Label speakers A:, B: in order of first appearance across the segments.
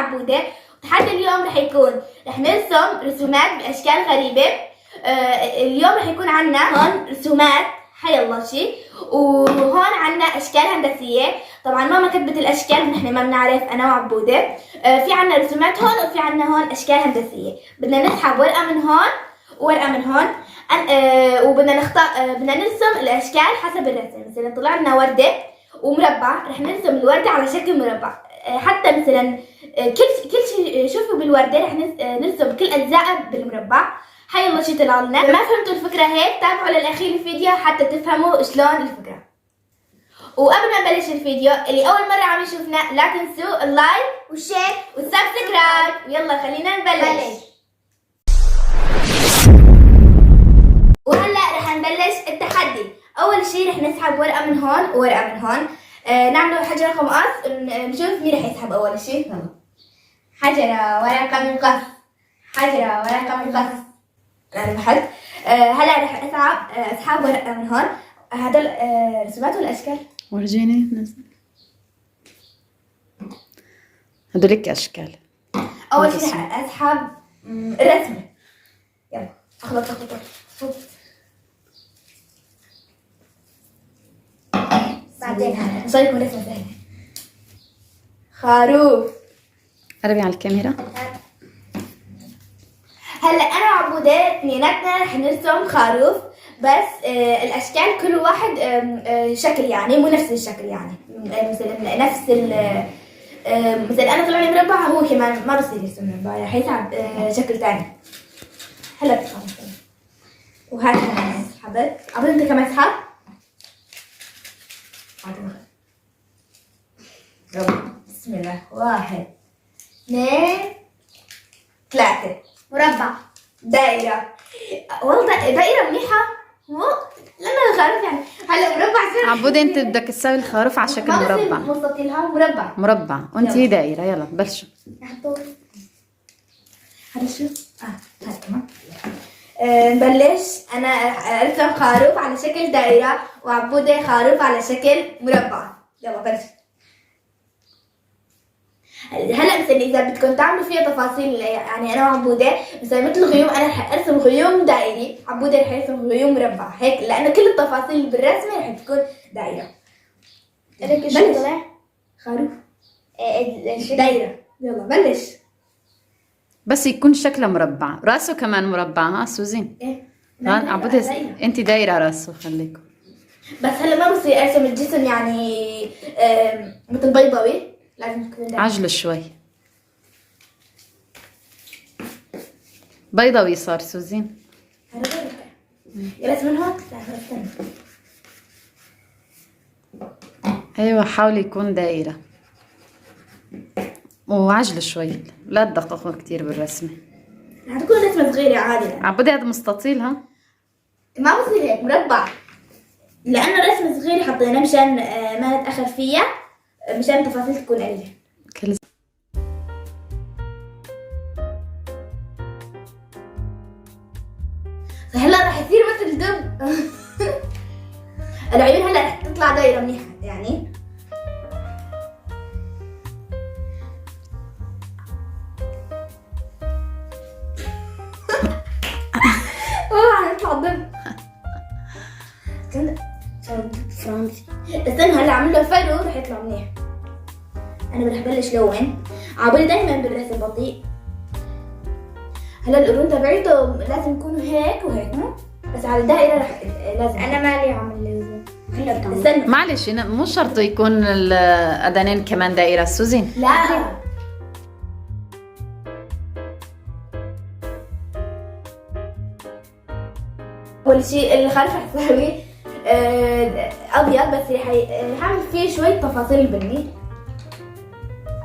A: عبودة. وتحدي اليوم رح يكون رح نرسم رسومات بأشكال غريبة. اليوم رح يكون عنا هون رسومات حي الله شي، وهون عنا أشكال هندسية. طبعا ماما كتبت الأشكال ونحن ما بنعرف أنا وعبودة. في عنا رسومات هون وفي عنا هون أشكال هندسية. بدنا نسحب ورقة من هون وورقة من هون، وبدنا نختار بدنا نرسم الأشكال حسب الرسم. مثلا طلع لنا وردة ومربع، رح نرسم الوردة على شكل مربع. حتى مثلا كل شيء شوفوا بالوردة رح نرسم كل أجزاء بالمربع. حي الله شي طلع لنا. ما فهمتوا الفكرة هيك تابعوا للأخير الفيديو حتى تفهموا شلون الفكرة. وقبل ما نبلش الفيديو، اللي أول مرة عم يشوفنا لا تنسوا اللايك والشير والسبسكرايب. ويلا خلينا نبلش. وهلا رح نبلش التحدي. أول شي رح نسحب ورقة من هون وورقة من هون. نعملوا حجرة مقص نشوف مين رح يسحب أول شي. يلا حجرة ورقة من قص، حجرة ورقة من قص. أنا بحد. هلا رح أسحب ورقة من هون. هدول رسومات ولا أشكال؟
B: ورجيني نزل. هدولك أشكال.
A: أول شي رح أسحب الرسمة. يلا أخلط. بعدين نصير رسمة سهلة. خروف.
B: قربي على الكاميرا.
A: هلا انا وعبودة اثنيناتنا رح نرسم خروف، بس الاشكال كل واحد شكل، يعني مو نفس الشكل. يعني مثلا نفس مثلا انا طلع لي مربع، هو كمان ما بصير يرسم مربع، رح يسحب شكل ثاني. هلا بتخلص. وهاي كمان سحبت. عبودة انت كمان سحب. بسم الله. 1 2 3. مربع. دائرة. والله دائرة منيحة. مو لما الخروف يعني. هلا مربع صار.
B: عبودة انت بدك تسوي الخروف على شكل مربع.
A: مستطيلها مربع.
B: مربع وانت دائرة. يلا بلشوا.
A: هذا شو؟ هاي كمان. نبلش. انا ارسم خروف على شكل دائرة، وعبودة خروف على شكل مربع. يلا بلش. هلا مثلا اذا بدكم تعملوا فيها تفاصيل، يعني انا وعبودة مثلا مثل غيوم، انا رح ارسم غيوم دائري، عبودة رح يرسم غيوم مربع هيك، لانه كل التفاصيل اللي بالرسمه رح تكون دائره. بلش. طلع خروف دائره. يلا بلش.
B: بس يكون شكله مربع، راسه كمان مربع. ها سوزين.
A: ايه
B: عبودة انت دايرة راسه. خليكم.
A: بس هلا ما بصير ارسم الجسم يعني مثل بيضاوي، لازم تكون دائرة.
B: عجلوا شوي. بيضاوي صار سوزين.
A: يلا من هون. لا استنى.
B: ايوه حاولي يكون دائرة وعجلوا شوي، لا تدققوا كتير بالرسمة.
A: رح تكون رسمة صغيرة عادي.
B: عبودي هذا مستطيل. ها
A: ما بصير هيك مربع، لأنه رسمة صغيرة حطينا مشان ما نتأخر فيها، مشان التفاصيل تكون قليلة.
B: كل
A: هلا رح يصير مثل دب. العيون هلا رح تطلع دايرة منيحة يعني. والله هيطلع دب. فرنسي. استنى هلا عمل له فرو رح يطلع منيح. انا رح بلش لون. عابولي دايما بالرسم بطيء. هلا القرون تبعته لازم يكونوا هيك وهيك، بس على الدائرة رح لازم. انا مالي عامل هلا استنى.
B: معلش مو شرط يكون الأذنين كمان دائرة سوزين.
A: لا اول شيء الخلف رح اسوي ابيض، بس رح اعمل فيه شويه تفاصيل بني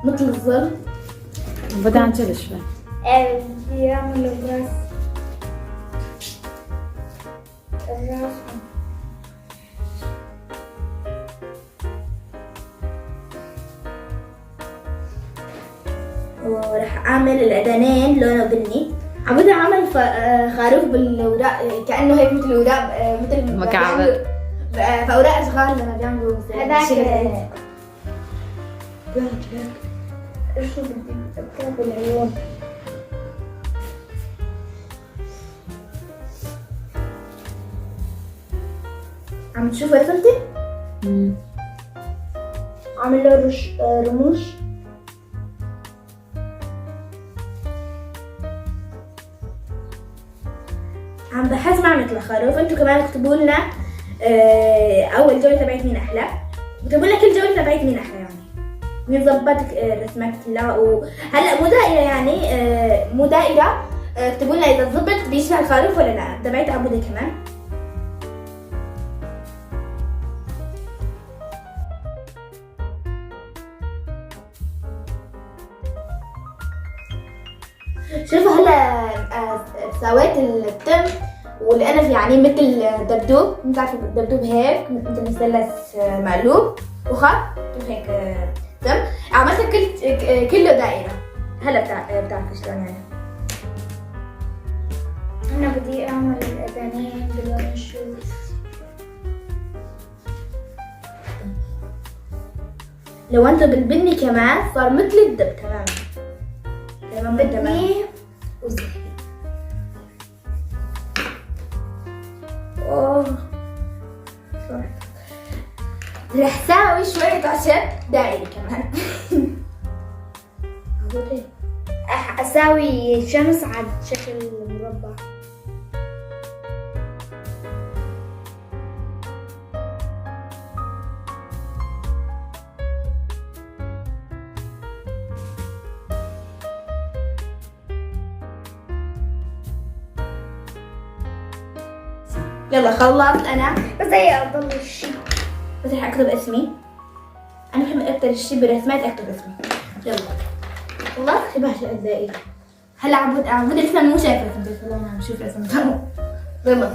A: مثل الظل.
B: بدي اعجل شوي.
A: بدي اعمل الراس. وراح اعمل الاذنين لونه بني. عم اعمل خروف بالاوراق، كانه هيك مثل الاوراق، مثل
B: مكعبات
A: فاوراق صغار لما بيعملوا مثلا هذاك. شو بدي أكتب بالعيون. عم تشوف رسمتي؟ عامل له رموش. عم بحس ما عملت الخروف. انتوا كمان اكتبوا لنا اول جولة تبعت مين احلى، اكتبوا لنا كل جولة تبعت مين احلى، يعني مين ظبطت الرسمات كلها. وهلا مو دائرة يعني مو دائرة، اكتبوا لنا اذا ظبط بيشبه الخروف ولا لا. تبعت عبودة كمان. شوفوا هلا سويت التم والانف يعني مثل دبدوب. بتعرفوا الدبدوب هيك مثل مثلث مقلوب وخط وهيك تم. عملت كله دائرة. هلا بتعرفوا شلون يعني.
C: أنا بدي أعمل الأذانين باللون الشوز.
A: لو انت بالبني كمان صار مثل الدب تماما.
C: بدني وزهري.
A: اوه رح ساوي شوية عشب دائري كمان.
C: أساوي شمس على شكل مربع.
A: يلا خلصت انا.
C: بس هي أضل الشي.
A: بس رح اكتب اسمي. انا بحب اكتر الشي بالرسمات اكتب اسمي. يلا خلصت. شبه الدائري. هلا عبود لسه مو شايف رسمتي. خلينا عم نشوف رسمتي. يلا.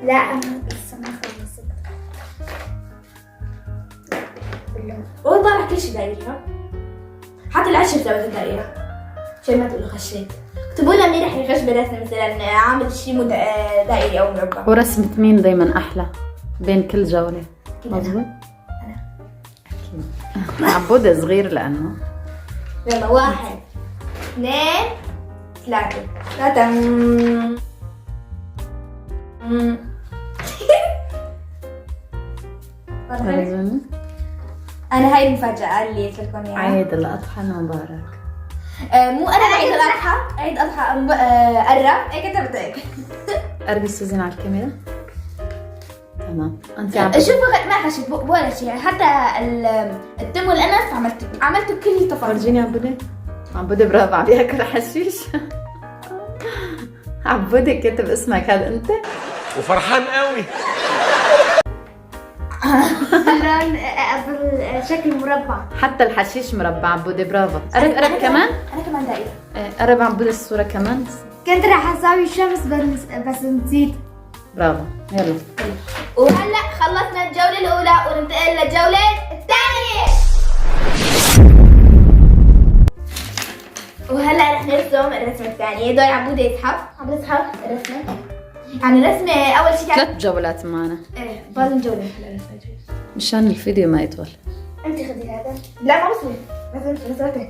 C: لا أنا لسه ما خلصت. باللون.
A: هو طالع كل شيء دائري ها. حتى العشب سويت الدائرة عشان ما تقولوا خشيت. اكتبوا لنا مين رح يخش بالرسم، مثلا عامل شيء دائري او مربع.
B: ورسمة مين دايما أحلى بين كل جولة؟ مظبوط؟
A: أنا.
B: أكيد. عبودة صغير لأنه.
A: يلا 1 2 3
B: فرجوني.
A: انا هاي المفاجأة اللي قلت لكم اياها.
B: عيد الأضحى المبارك.
A: مو انا عيد الاضحى. عيد الاضحى قرب. هيك كتبت هيك.
B: قربي سوزين على الكاميرا. تمام. أنت عبودة.
A: شوفوا ما خشيت ولا شيء. حتى التم والانف عملت كل التفاصيل.
B: فرجيني عبودة. عبودة برافو عليها كل حشيش. عبودة كتب اسمك هذا أنت؟
D: وفرحان قوي.
C: باللون أضل شكل مربع.
B: حتى الحشيش مربع. عبودة برافو. قرب كمان.
A: انا كمان دائرة.
B: قرب عبودة الصورة كمان.
C: كنت راح أساوي شمس بس نسيت.
B: برافو. يلا.
A: وهلا خلصنا الجولة الأولى وننتقل للجولة الثانية. وهلا رح نرسم الرسمة الثانية. دور عبودة يسحب. عم يسحب الرسمة. يعني الرسمة أول شيء كانت
B: 3 جولات معنا.
A: ايه ضل جولة. هلا رسمة جولة.
B: مشان الفيديو ما يطول.
A: أنت خذي هذا. لا ما بصير. رسمتك.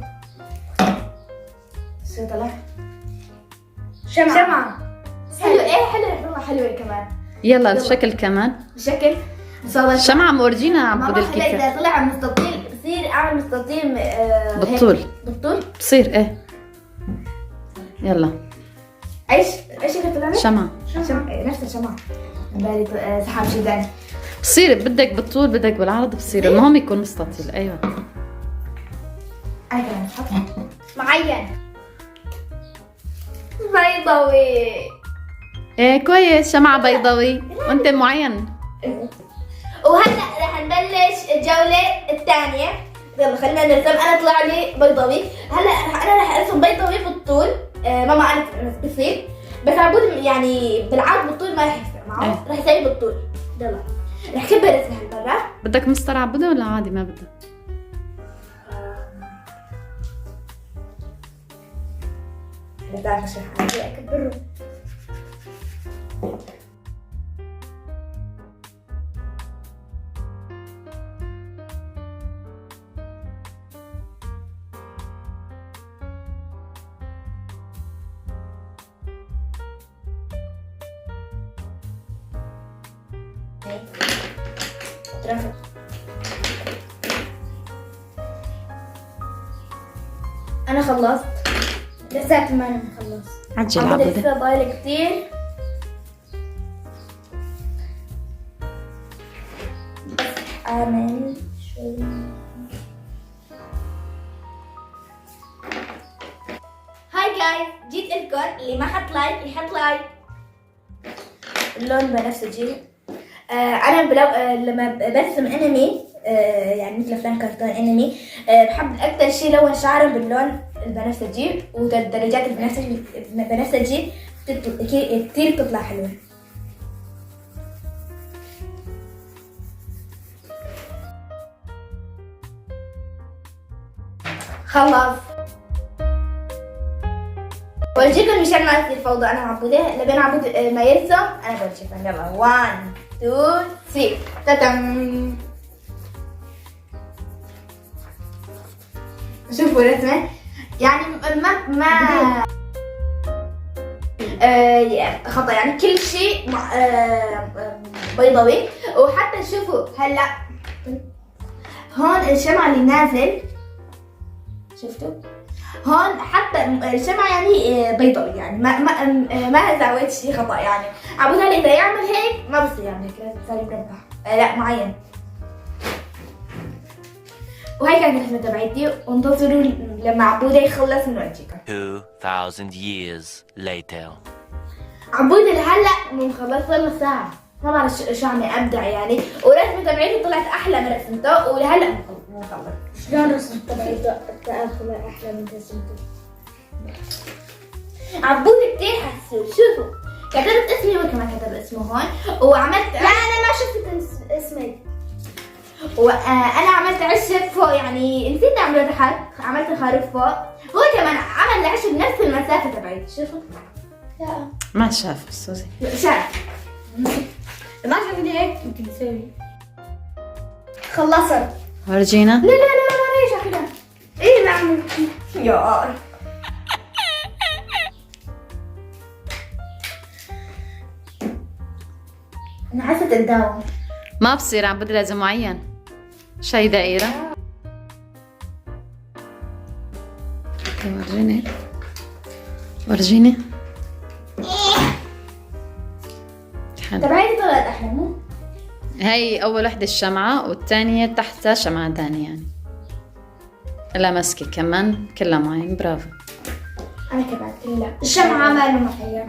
A: شو طلع؟
C: شمعة.
A: حلو. ايه حلو. رح تطلع حلوة كمان.
B: يلا الشكل كمان.
A: بشكل ان شاء الله.
B: الشمعة مورجينا عبود
A: هلا
B: الكيكة.
A: اذا طلع مستطيل بصير اعمل مستطيل
B: بالطول.
A: بالطول
B: بصير ايه. يلا.
A: ايش اللي طلع لك؟
B: شمعة.
A: نفس الشمعة. بالي سحب شيء ثاني.
B: بصير بدك بالطول بدك بالعرض بصير. المهم يكون مستطيل. ايوه.
A: انا كمان سحب
C: معين.
A: بيضاوي.
B: ايه كويس. شمعة بيضاوي وانت معين.
A: وهلا رح نبلش الجولة الثانية. يلا خلينا نرسم. انا طلع لي بيضاوي. هلا انا رح ارسم بيضاوي بالطول. ماما قالت بصير بس عبود يعني بالعرض بالطول ما رح يفرق معه. رح يسوي بالطول. يلا رح كبر اسم هالمرة.
B: بدك مسطر عبودة ولا عادي ما بدك؟
A: بتعرف اشرح عادي اكبره. هاي اترفع. انا خلصت.
C: لساتي ما أنا مخلص.
B: عجل
A: عبودة
B: عبودة.
A: لسه ضايل كتير. بس اعمل شوي. هاي جايز، جيت لكم اللي ما حط لايك يحط لايك. اللون بنفسجي. انا لما برسم انمي يعني مثل افلام كرتون انمي بحب اكثر شيء لون شعرهم باللون البنفسجي، ودرجات البنفسجي كثير بتطلع حلوه. خلص. بورجيكم مشان ما تصير فوضى انا وعبودة. لبين عبودة ما يرسم انا بورجيكم. يلا 1 2 3 تتم. شوفوا رسمة يعني ما خطأ، يعني كل شيء بيضاوي. وحتى شوفوا هلا هون الشمعة اللي نازل، شفتوا هون حتى الشمعة يعني بيضاوي، يعني ما سويت شيء خطأ. يعني عبود هلا إذا يعمل هيك ما بصير يعمل هيك، لازم يصير مربع لا معين. وهي كانت الرسمة تبعتي، وانتظروا لما عبودة يخلص من وجهكم.
E: 2,000 years later.
A: عبودة لهلا مخلص لنا ساعة، ما بعرف شو عم ابدع يعني، ورسمة تبعتي طلعت احلى من رسمته، ولهلا مخلص.
C: شلون رسمت تبعي طلع أحلى من رسمته؟
A: عبودة كتير حسون. شوفوا كتبت اسمي وكمان كتب اسمه هون، وعملت
C: لا أنا ما شفت اسمي.
A: وانا عملت عشب فوق، يعني نسيت اعمله تحت، عملت خروف فوق. هو كمان عمل العشب نفس المسافة تبعتي. شوفوا
C: لا
B: ما شاف سوزي.
A: شاف ما شافني هيك يمكن يسوي.
C: خلصت.
B: ورجينا.
A: لا ليش اخذها؟ ايه بعمل يا انا عايزة تداوم.
B: ما بصير عبود، لازم معين. شي دائرة. ورجيني ورجيني.
A: تبعتي طلعت احلى مو؟
B: هاي أول وحدة الشمعة، والثانية تحتها شمعة تانية يعني. لا مسكي كمان كلها معين. برافو.
A: انا كمان كلها
C: الشمعة ماله محير.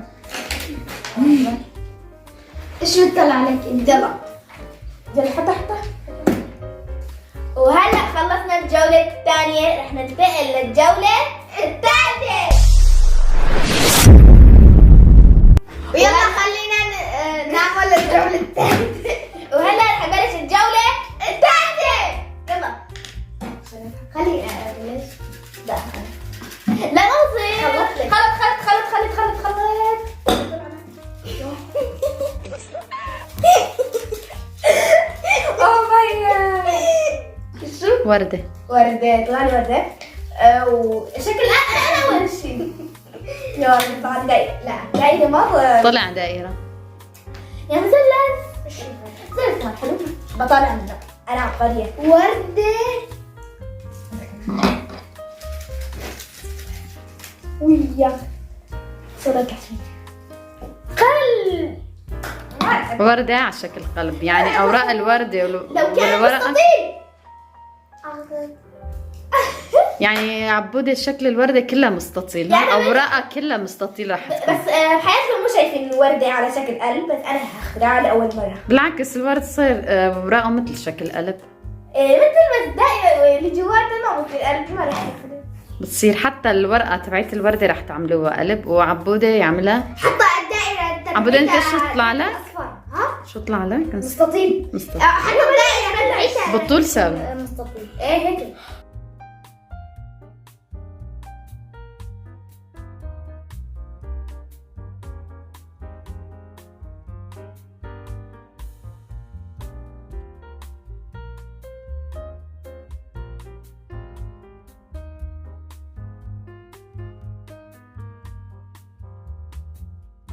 A: ايش بتطلع عليك انت؟ يلا حطها. وهلا خلصنا الجولة الثانية، رح ننتقل للجولة الثالثة. ويلا خلينا نعمل الجولة الثالثة. وهلا رح نبلش الجولة الثالثة. يلا خلينا ابلش. لا ما بصير. خلط. اوه ماي جاد. شو؟
B: وردة.
A: وردة، طلع لي وردة. وشكل انا اول شيء. يا رب بعد دقيقة. لا دقيقة مرة.
B: طلع دائرة.
A: يا مثلث. مثلث ما حلو. بطلع منه. انا عبقرية. وردة. ويا صورة قلب.
B: وردة على شكل قلب، يعني أوراق الوردة
A: لو كان
B: والورقة
A: مستطيل.
B: يعني عبودة شكل الوردة كلها مستطيل،
A: يعني
B: هون أوراقها كلها مستطيلة
A: بس
B: حتى.
A: بحياتكم مو شايفين الوردة على شكل قلب، بس أنا هخترعها لأول مرة.
B: بالعكس الورد صير أوراقه مثل شكل قلب.
A: مثل بس دائرة اللي جواتها ما بصير قلب، ما رح يخدم.
B: بتصير حتى الورقة تبعت الوردة رح تعملوها قلب، وعبودة يعملها.
A: حتى الدائرة
B: عبودة أنت شو طلع لك؟
A: أصفر. ها؟
B: شو طلع لك؟
A: مستطيل.
B: مستطيل.
A: حتى الدائرة بتاعتها
B: بالطول ساوي.
C: مستطيل.
A: إيه هيك.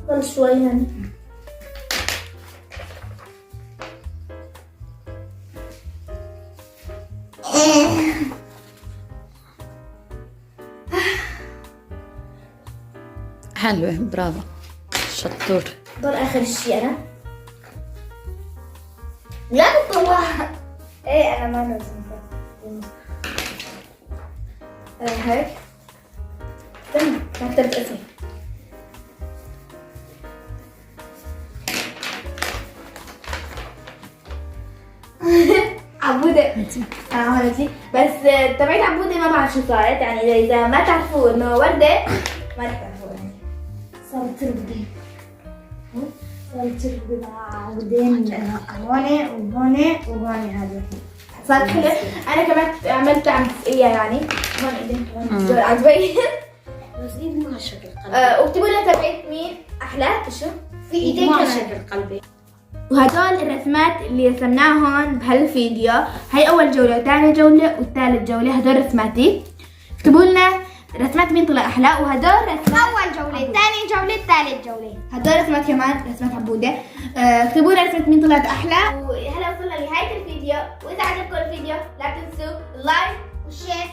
A: ضل شوي هون.
B: حلوة، برافو، شطور.
A: ضل اخر شيء انا. لا تطلع.
C: ايه انا ما لازم
A: هيك استنى ما كتبت اسمي. عبودة عملت لي بس تبعت عبودة ما بعرف شو صارت، يعني إذا ما تعرفوا إنه وردة ما رح تعرفوا يعني.
C: صارت تربدي مع عودين هون وهون وهون هذا.
A: صارت حلوة. أنا كمان عملت عم تسقيها يعني هون إيدين هون عجبي.
C: بس ايد مو هالشكل قلبي.
A: واكتبوا لنا تبعت مين أحلى شو في إيدين
C: مو
A: كمان.
C: هالشكل قلبي.
A: وهدول الرسمات اللي رسمناهم بهالفيديو، هاي أول جولة وثاني جولة وثالث جولة، هدول رسماتي. اكتبوا لنا رسمات مين طلع أحلى، وهدول رسمات
C: اول جولة، ثاني جولة، ثالث جولة.
A: هدول رسمات كمان رسمات عبودة. اكتبوا لنا رسمة مين طلعت أحلى. وهلا وصلنا لنهاية الفيديو، وإذا عجبكم الفيديو لا تنسوا اللايك
C: والشير